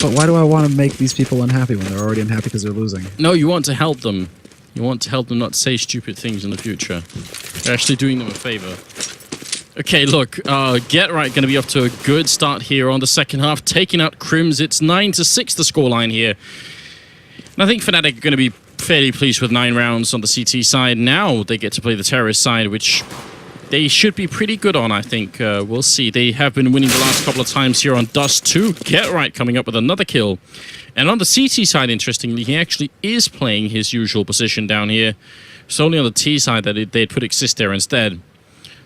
But why do I want to make these people unhappy when they're already unhappy because they're losing? No, you want to help them. You want to help them not say stupid things in the future. You're actually doing them a favor. Okay, look, Get Right going to be off to a good start here on the second half, taking out Crims. It's 9-6 the scoreline here. And I think Fnatic are going to be fairly pleased with 9 rounds on the CT side. Now they get to play the terrorist side, which they should be pretty good on, I think. We'll see. They have been winning the last couple of times here on dust2. Get Right coming up with another kill. And on the CT side, interestingly, he actually is playing his usual position down here. It's only on the T side that they'd put Exist there instead.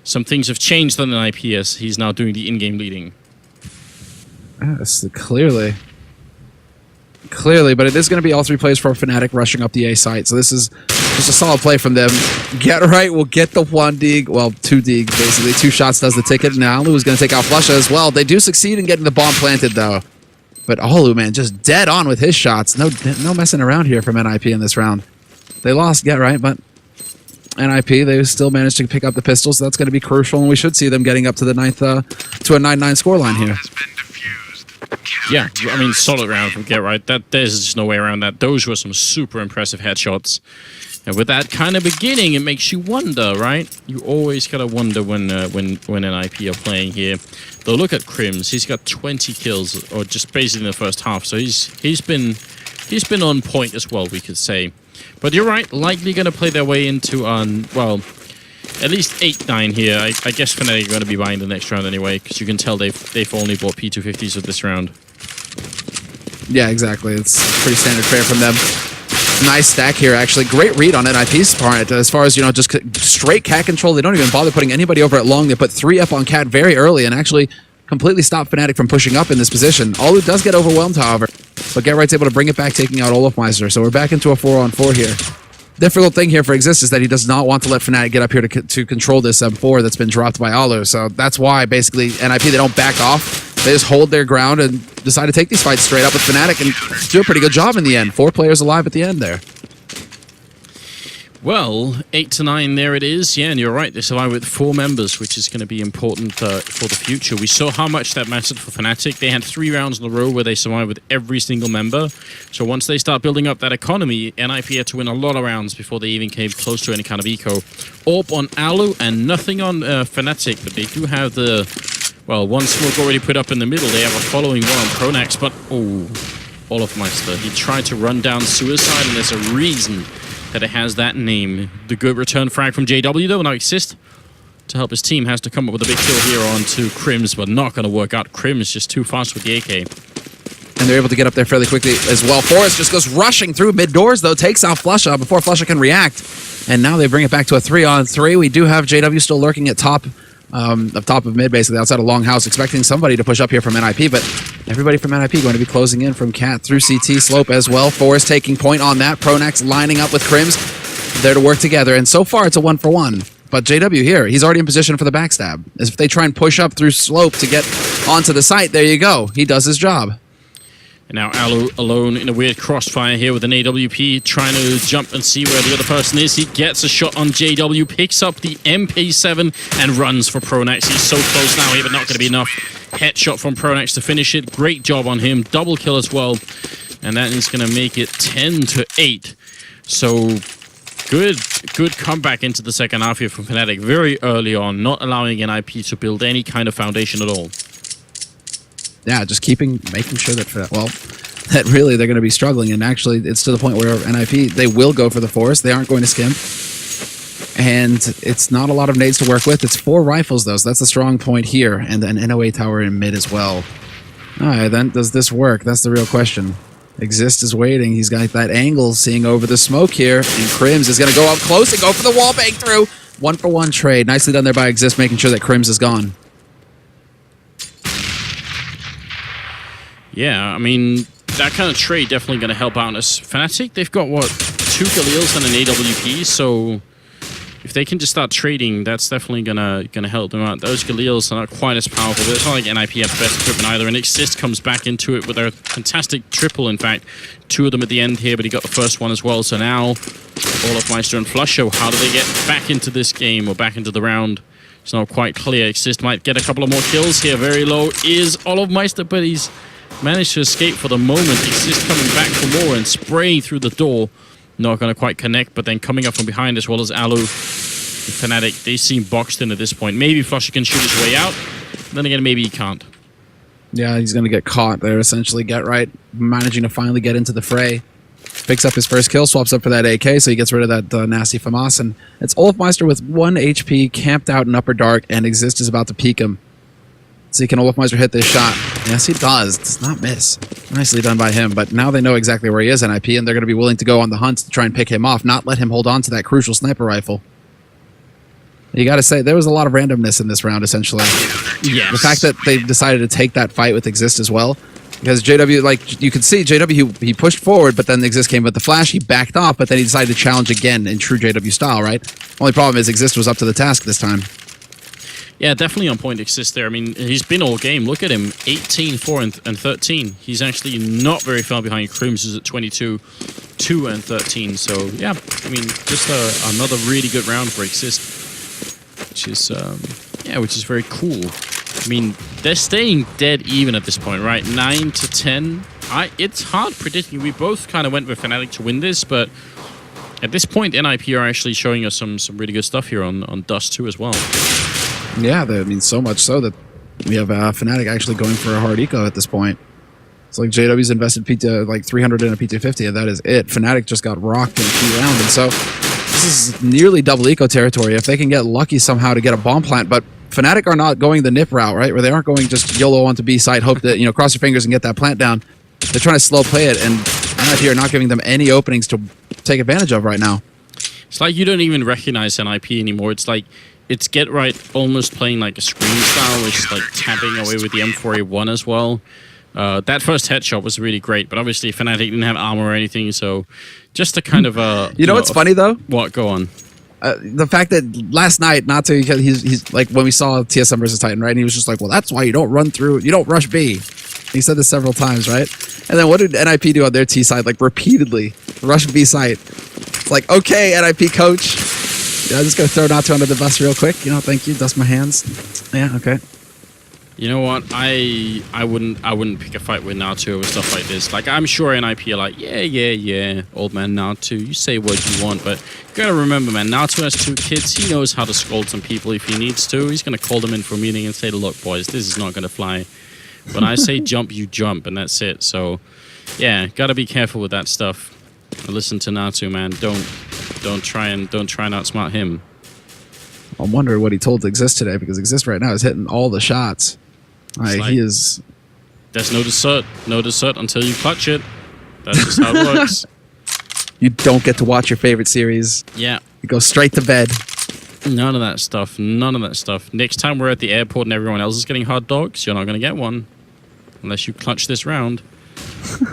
Some things have changed on the NiP as he's now doing the in-game leading. Yes, clearly, but it is going to be all 3 players from Fnatic rushing up the A site. So this is just a solid play from them. Get Right will get the 1 dig, well, 2 dig basically. 2 shots does the ticket. Now Alu is going to take out Flusha as well. They do succeed in getting the bomb planted though. But Alu, man, just dead on with his shots. No messing around here from NiP in this round. They lost Get Right, but NiP, they still managed to pick up the pistols. So that's going to be crucial, and we should see them getting up to the 9th, to a 9-9 scoreline here. Yeah, I mean, solid round from Get Right. There's just no way around that. Those were some super impressive headshots. And with that kind of beginning, it makes you wonder, right? You always gotta wonder when NiP are playing here. Though look at Crims, he's got 20 kills, or just basically in the first half. So he's been on point as well, we could say. But you're right, likely gonna play their way into well, at least 8-9 here. I guess Fnatic are going to be buying the next round anyway, because you can tell they've only bought P250s with this round. Yeah, exactly. It's pretty standard fare from them. Nice stack here, actually. Great read on NiP's part. As far as, just straight cat control. They don't even bother putting anybody over at long. They put 3 up on cat very early and actually completely stop Fnatic from pushing up in this position. Alu does get overwhelmed, however, but Get Right's able to bring it back, taking out Olofmeister. So we're back into a 4-on-4 here. Difficult thing here for Exist is that he does not want to let Fnatic get up here to control this M4 that's been dropped by Alu. So that's why, basically, NiP, they don't back off. They just hold their ground and decide to take these fights straight up with Fnatic and do a pretty good job in the end. 4 players alive at the end there. Well, 8-9 there it is. Yeah, and you're right. They survived with 4 members, which is going to be important for the future. We saw how much that mattered for Fnatic. They had 3 rounds in a row where they survived with every single member. So once they start building up that economy, NiP had to win a lot of rounds before they even came close to any kind of eco. Orb on Alu and nothing on Fnatic, but they do have the, well, 1 smoke already put up in the middle. They have a following one on Pronax, but oh, Olofmeister. He tried to run down Suicide, and there's a reason that it has that name. The good return frag from JW though, now Exist to help his team has to come up with a big kill here onto Crims, but not going to work out. Crims just too fast with the AK. And they're able to get up there fairly quickly as well. Forrest just goes rushing through mid doors though, takes out Flusha before Flusha can react. And now they bring it back to a 3-on-3. We do have JW still lurking at top of mid, basically outside of Longhouse, expecting somebody to push up here from NiP, but everybody from NiP going to be closing in from Cat through CT slope as well. Forrest taking point on that. Pronax lining up with Crims. There to work together, and so far it's a 1-for-1. But JW here, he's already in position for the backstab. As if they try and push up through slope to get onto the site, there you go. He does his job. And now Alu alone in a weird crossfire here with an AWP, trying to jump and see where the other person is. He gets a shot on JW, picks up the MP7 and runs for Pronax. He's so close now here, but not going to be enough. Headshot from Pronax to finish it. Great job on him. Double kill as well. And that is going to make it 10-8. So good comeback into the second half here from Fnatic very early on, not allowing NiP to build any kind of foundation at all. Yeah, just making sure that really they're going to be struggling. And actually, it's to the point where NiP, they will go for the Forest. They aren't going to skimp. And it's not a lot of nades to work with. It's 4 rifles, though, so that's a strong point here. And an NOA tower in mid as well. All right, then, does this work? That's the real question. Exist is waiting. He's got that angle seeing over the smoke here. And Crims is going to go up close and go for the wall bang through. 1-for-1 trade. Nicely done there by Exist, making sure that Crims is gone. Yeah, I mean, that kind of trade definitely going to help out us. Fnatic, they've got, what, 2 Galils and an AWP, so if they can just start trading, that's definitely gonna help them out. Those Galils are not quite as powerful, but it's not like NiP has the best equipment either, and Exist comes back into it with a fantastic triple, in fact. 2 of them at the end here, but he got the first one as well, so now Olofmeister and Flusha, how do they get back into this game, or back into the round? It's not quite clear. Exist might get a couple of more kills here. Very low is Olofmeister, but he's managed to escape for the moment. Exist coming back for more and spraying through the door. Not going to quite connect, but then coming up from behind as well as Alu. Fnatic, they seem boxed in at this point. Maybe Flusher can shoot his way out. Then again, maybe he can't. Yeah, he's going to get caught there, essentially. Get right, managing to finally get into the fray. Picks up his first kill, swaps up for that AK, so he gets rid of that nasty FAMAS. And it's Olofmeister with 1 HP, camped out in Upper Dark, and Exist is about to peek him. See, can Olofmeister hit this shot? Yes, he does. Does not miss. Nicely done by him, but now they know exactly where he is, NiP, and they're going to be willing to go on the hunt to try and pick him off, not let him hold on to that crucial sniper rifle. You got to say, there was a lot of randomness in this round, essentially. Yes. The fact that they decided to take that fight with Exist as well, because JW, like, you could see JW, he pushed forward, but then Exist came with the flash, he backed off, but then he decided to challenge again in true JW style, right? Only problem is Exist was up to the task this time. Yeah, definitely on point Exist there. I mean, he's been all game. Look at him, 18, 4, and 13. He's actually not very far behind Crims, who's at 22, 2, and 13. So, yeah, I mean, just another really good round for Exist. Which is very cool. I mean, they're staying dead even at this point, right? 9 to 10. It's hard predicting. We both kind of went with Fnatic to win this, but at this point, NiP are actually showing us some really good stuff here on dust2 as well. Yeah, I mean, so much so that we have Fnatic actually going for a hard eco at this point. It's like JW's invested like 300 in a P250, and that is it. Fnatic just got rocked in a key round, and so this is nearly double eco territory if they can get lucky somehow to get a bomb plant. But Fnatic are not going the NiP route, right? Where they aren't going just YOLO onto B site, hope that, cross your fingers and get that plant down. They're trying to slow play it, and NiP are not giving them any openings to take advantage of right now. It's like you don't even recognize NiP anymore. It's like, it's Get Right almost playing like a Scream style, which is like tapping away with the M4A1 as well. That first headshot was really great, but obviously Fnatic didn't have armor or anything, so just a kind of you know what's funny though? What? Go on. The fact that last night, he's like, when we saw TSM versus Titan, right? And he was just like, well, that's why you don't rush B. He said this several times, right? And then what did NiP do on their T side? Like repeatedly, rush B site. It's like, okay, NiP coach. Yeah, I'm just gonna throw Natu under the bus real quick. Thank you. Dust my hands. Yeah, okay. You know what? I wouldn't pick a fight with Natu over stuff like this. Like, I'm sure NiP are like, yeah, old man Natu, you say what you want, but you gotta remember, man, Natu has 2 kids. He knows how to scold some people if he needs to. He's gonna call them in for a meeting and say, look, boys, this is not gonna fly. When I say jump, you jump, and that's it. So, yeah, gotta be careful with that stuff. Listen to Natu, man. Don't try and outsmart him. I'm wondering what he told Exist today, because Exist right now is hitting all the shots. He is. There's no dessert until you clutch it. That's just how it works. You don't get to watch your favorite series. Yeah. You go straight to bed. None of that stuff. None of that stuff. Next time we're at the airport and everyone else is getting hot dogs, you're not going to get one. Unless you clutch this round.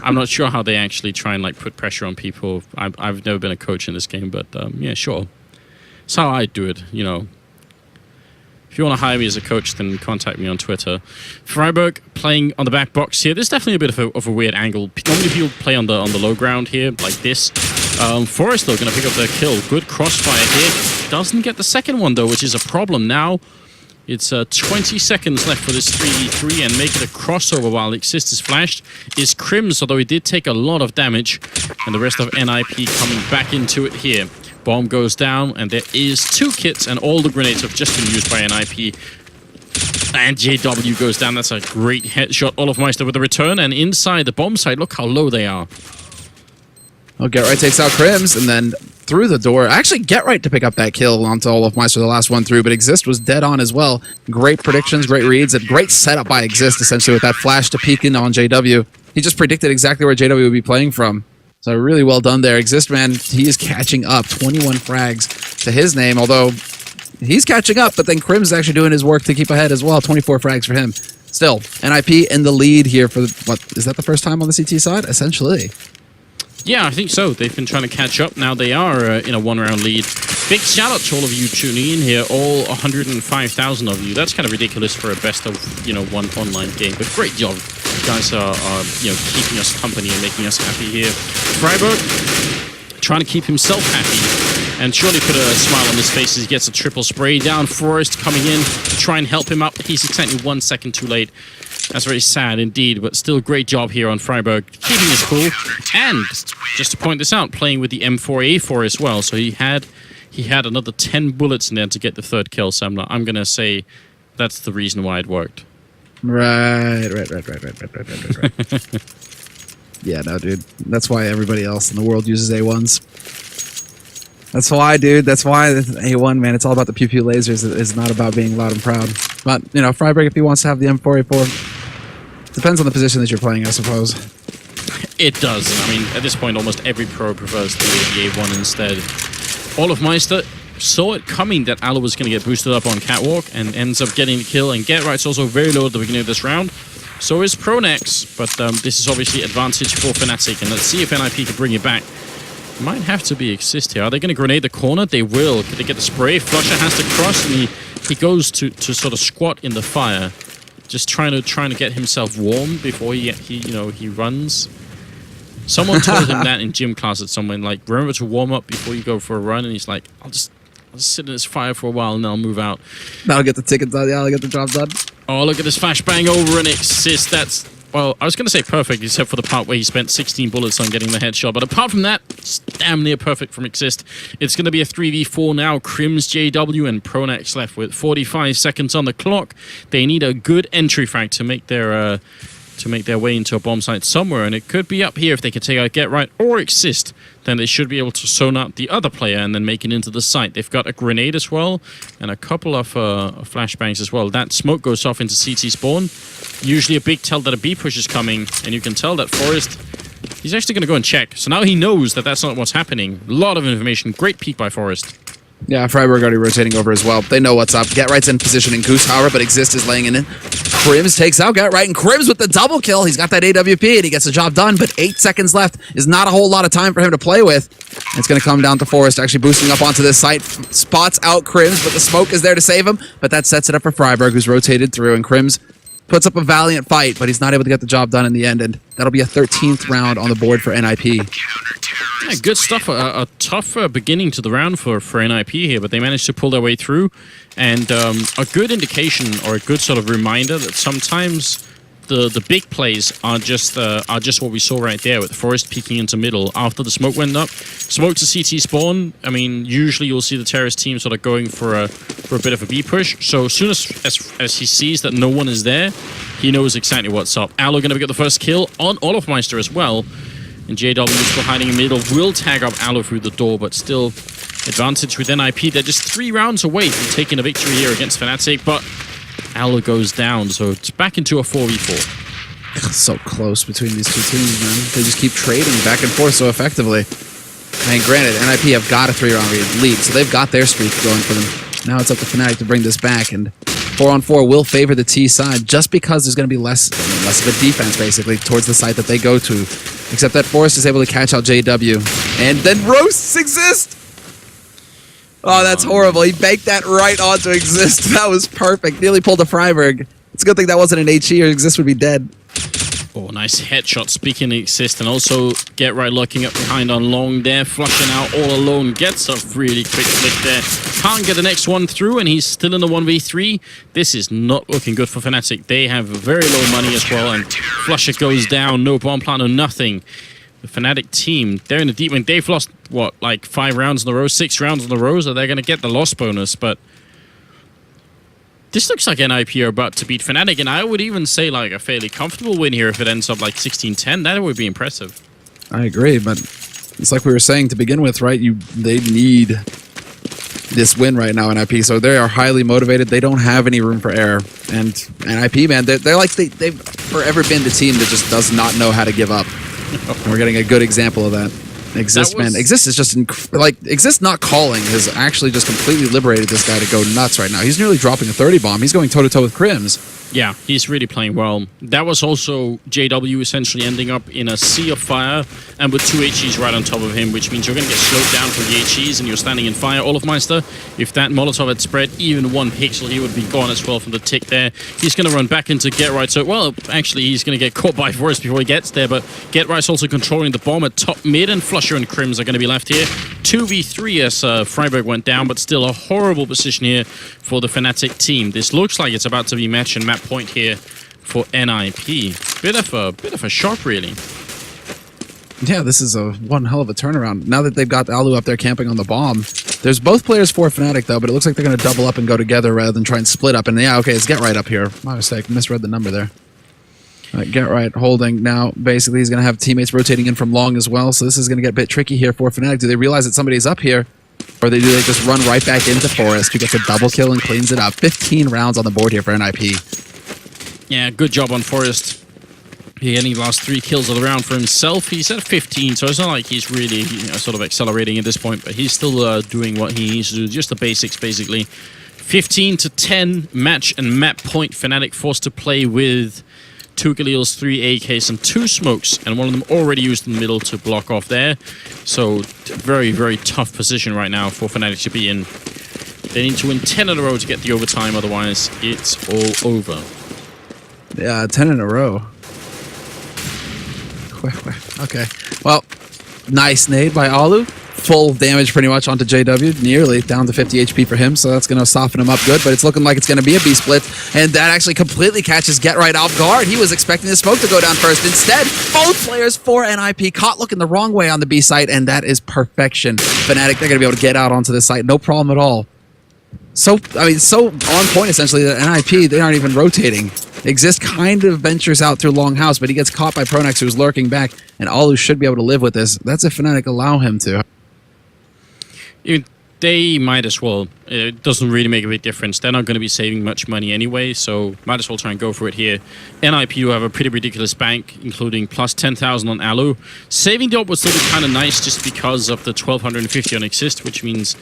I'm not sure how they actually try and like put pressure on people. I've never been a coach in this game, but yeah, sure. That's how I do it, If you want to hire me as a coach, then contact me on Twitter. Freiburg playing on the back box here. There's definitely a bit of a weird angle. Normally people play on the low ground here, like this. Forest, though, going to pick up their kill. Good crossfire here. Doesn't get the second one, though, which is a problem now. It's 20 seconds left for this 3v3, and make it a crossover while Exist is flashed is Crims, although he did take a lot of damage. And the rest of NiP coming back into it here. Bomb goes down, and there is 2 kits, and all the grenades have just been used by NiP. And JW goes down. That's a great headshot. Olofmeister with the return, and inside the bomb site, look how low they are. Oh, Get Right takes out Crims, and then through the door. Actually, Get Right to pick up that kill onto Olofmeister, the last one through, but Exist was dead on as well. Great predictions, great reads, and great setup by Exist, essentially, with that flash to peek in on JW. He just predicted exactly where JW would be playing from. So really well done there. Exist, man, he is catching up. 21 frags to his name, although he's catching up, but then Crims is actually doing his work to keep ahead as well. 24 frags for him. Still, NiP in the lead here for, what, is that the first time on the CT side? Essentially. Yeah, I think so. They've been trying to catch up. Now they are in a 1-round lead. Big shout out to all of you tuning in here, all 105,000 of you. That's kind of ridiculous for a best of, one online game, but great job. You guys are keeping us company and making us happy here. Freiburg trying to keep himself happy and surely put a smile on his face as he gets a triple spray down. Forest coming in to try and help him up. He's exactly 1 second too late. That's very sad indeed, but still great job here on Freiburg, keeping his cool. And just to point this out, playing with the M4A4 as well. So he had another 10 bullets in there to get the third kill. So I'm going to say that's the reason why it worked. Right. Yeah, no, dude. That's why everybody else in the world uses A1s. That's why, dude. That's why A1, man. It's all about the pew pew lasers. It's not about being loud and proud. But, you know, Freiburg, if he wants to have the M4A4, depends on the position that you're playing, I suppose. It does. I mean, at this point, almost every pro prefers the A1 instead. Olofmeister saw it coming that Allo was going to get boosted up on Catwalk and ends up getting the kill. And Get Right's also very low at the beginning of this round. So is Pronex, but this is obviously advantage for Fnatic. And let's see if NiP can bring it back. Might have to be Exist here. Are they going to grenade the corner? They will. Can they get the spray? Flusher has to cross, and he goes to sort of squat in the fire, just trying to get himself warm before he runs. Someone told him that in gym class at someone, like, remember to warm up before you go for a run, and he's like, I'll just sit in this fire for a while and then I'll move out. That'll get the ticket done. Yeah, I'll get the job done. Oh, look at this flashbang over an Exist. That's, well, I was going to say perfect, except for the part where he spent 16 bullets on getting the headshot. But apart from that, it's damn near perfect from Exist. It's going to be a 3v4 now. Crims, JW, and Pronex left with 45 seconds on the clock. They need a good entry frag to make their way into a bomb site somewhere, and it could be up here if they can take out Get Right or Exist. Then they should be able to zone out the other player and then make it into the site. They've got a grenade as well and a couple of flashbangs as well. That smoke goes off into CT spawn. Usually a big tell that a B push is coming, and you can tell that Forest, he's actually going to go and check. So now he knows that that's not what's happening. A lot of information. Great peek by Forest. Yeah, Freiburg already rotating over as well. They know what's up. Get Right's in position in Goose, however, but Exist is laying in it. Crims takes out Get Right, and Crims with the double kill. He's got that AWP, and he gets the job done, but 8 seconds left is not a whole lot of time for him to play with. It's going to come down to Forest actually boosting up onto this site. Spots out Crims, but the smoke is there to save him, but that sets it up for Freiburg, who's rotated through, and Crims puts up a valiant fight, but he's not able to get the job done in the end, and that'll be a 13th round on the board for NiP. Yeah, good stuff. A tough beginning to the round for NiP here, but they managed to pull their way through. And a good indication or a good sort of reminder that sometimes the big plays are just what we saw right there with Forest peeking into middle after the smoke went up. Smoke to CT spawn. I mean, usually you'll see the terrorist team sort of going for a bit of a B push. So as soon as he sees that no one is there, he knows exactly what's up. Allo going to get the first kill on Olofmeister as well. And JW is still hiding in middle, will tag up Allo through the door, but still advantage with NiP. They're just 3 rounds away from taking a victory here against Fnatic, but Allo goes down, so it's back into a 4v4. So close between these two teams, man. They just keep trading back and forth so effectively. I mean, granted, NiP have got a 3-round lead, so they've got their streak going for them. Now it's up to Fnatic to bring this back, and 4-on-4 will favor the T side just because there's going to be less of a defense, basically, towards the site that they go to. Except that Forest is able to catch out JW. And then roasts Exist! Oh, that's horrible. He banked that right onto Exist. That was perfect. Nearly pulled a Freiburg. It's a good thing that wasn't an HE or Exist would be dead. Oh, nice headshot. Speaking of Exist, and also Get Right locking up behind on long there, flushing out all alone. Gets a really quick flick there. Can't get the next one through, and he's still in the 1v3. This is not looking good for Fnatic. They have very low money as well, and Flusher goes down. No bomb plant, no nothing. The Fnatic team, they're in the deep wing. They've lost, what, like 5 rounds in a row, 6 rounds in a row, so they're going to get the loss bonus, but this looks like NiP are about to beat Fnatic, and I would even say like a fairly comfortable win here if it ends up like 16-10. That would be impressive. I agree, but it's like we were saying to begin with, right? They need this win right now, NiP, so they are highly motivated. They don't have any room for error, and NiP, man, they're like they've forever been the team that just does not know how to give up. And we're getting a good example of that. Exist, man. Exist is just Exist not calling has actually just completely liberated this guy to go nuts right now. He's nearly dropping a 30 bomb. He's going toe-to-toe with Crims. Yeah, he's really playing well. That was also JW essentially ending up in a sea of fire and with 2 HEs right on top of him, which means you're going to get slowed down from the HEs and you're standing in fire. Olofmeister, if that Molotov had spread even 1 pixel, he would be gone as well from the tick there. He's going to run back into Get Right. So, well, actually, he's going to get caught by Forest before he gets there, but Get Right's also controlling the bomb at top mid, and Flusher and Crims are going to be left here. 2v3 as Freiburg went down, but still a horrible position here for the Fnatic team. This looks like it's about to be match and map point here for NiP. Bit of a shock, really. Yeah, this is a one hell of a turnaround. Now that they've got Alu up there camping on the bomb, there's both players for Fnatic, though, but it looks like they're going to double up and go together rather than try and split up. And yeah, okay, it's Get Right up here. My mistake. Misread the number there. All right, Get Right holding. Now, basically, he's going to have teammates rotating in from long as well, so this is going to get a bit tricky here for Fnatic. Do they realize that somebody's up here, or do they just run right back into Forest, who gets a double kill and cleans it up? 15 rounds on the board here for NiP. Yeah, good job on Forest. He only lost 3 kills of the round for himself. He's at 15, so it's not like he's really sort of accelerating at this point, but he's still doing what he needs to do, just the basics, basically. 15-10 match and map point. Fnatic forced to play with 2 Galils, 3 AKs, and 2 smokes, and one of them already used in the middle to block off there. So, very, very tough position right now for Fnatic to be in. They need to win 10 in a row to get the overtime, otherwise it's all over. Yeah, 10 in a row. Okay. Well, nice nade by Alu. Full damage pretty much onto JW, nearly down to 50 HP for him, so that's going to soften him up good, but it's looking like it's going to be a B split, and that actually completely catches Get Right off guard. He was expecting the smoke to go down first. Instead, both players for NiP caught looking the wrong way on the B site, and that is perfection. Fnatic, they're going to be able to get out onto this site, no problem at all. So on point, essentially, that NiP, they aren't even rotating. Exist kind of ventures out through Longhouse, but he gets caught by Pronax, who's lurking back, and Alu should be able to live with this. That's if Fnatic allow him to. They might as well. It doesn't really make a big difference. They're not going to be saving much money anyway, so might as well try and go for it here. NiP do have a pretty ridiculous bank, including plus 10,000 on Alu. Saving the op would still be kind of nice just because of the 1,250 on Exist, which means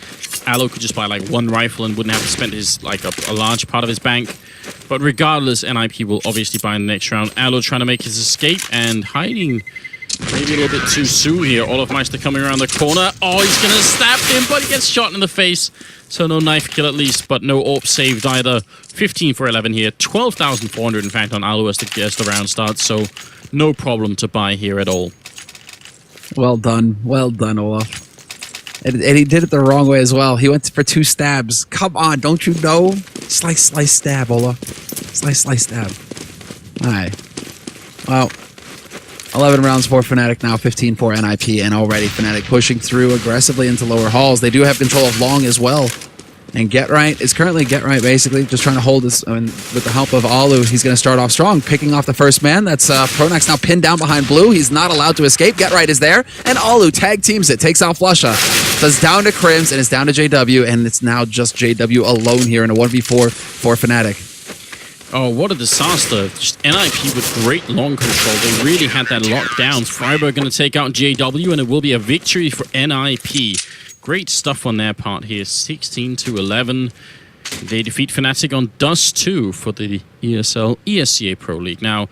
Alu could just buy like 1 rifle and wouldn't have to spend his like a large part of his bank. But regardless, NiP will obviously buy in the next round. Alu trying to make his escape and hiding maybe a little bit too soon here. Olofmeister coming around the corner. Oh, he's going to stab him, but he gets shot in the face. So no knife kill at least, but no AWP saved either. 15 for 11 here. 12,400 in fact on Alu as the round starts. So no problem to buy here at all. Well done, Olaf. And he did it the wrong way as well. He went for 2 stabs. Come on, don't you know? Slice, slice, stab, Olaf. Slice, slice, stab. All right. Well, 11 rounds for Fnatic now, 15 for NiP, and already Fnatic pushing through aggressively into lower halls. They do have control of long as well. And Get Right is currently Get Right, basically, just trying to hold this. I mean, with the help of Alu, he's going to start off strong, picking off the first man. That's Pronax now pinned down behind blue. He's not allowed to escape. Get Right is there, and Alu tag teams it, takes out Flusha. So it's down to Crims, and it's down to JW, and it's now just JW alone here in a 1v4 for Fnatic. Oh, what a disaster. Just NiP with great long control. They really had that locked down. Freiburg going to take out JW, and it will be a victory for NiP. Great stuff on their part here. 16-11. They defeat Fnatic on dust2 for the ESL ESEA Pro League. Now,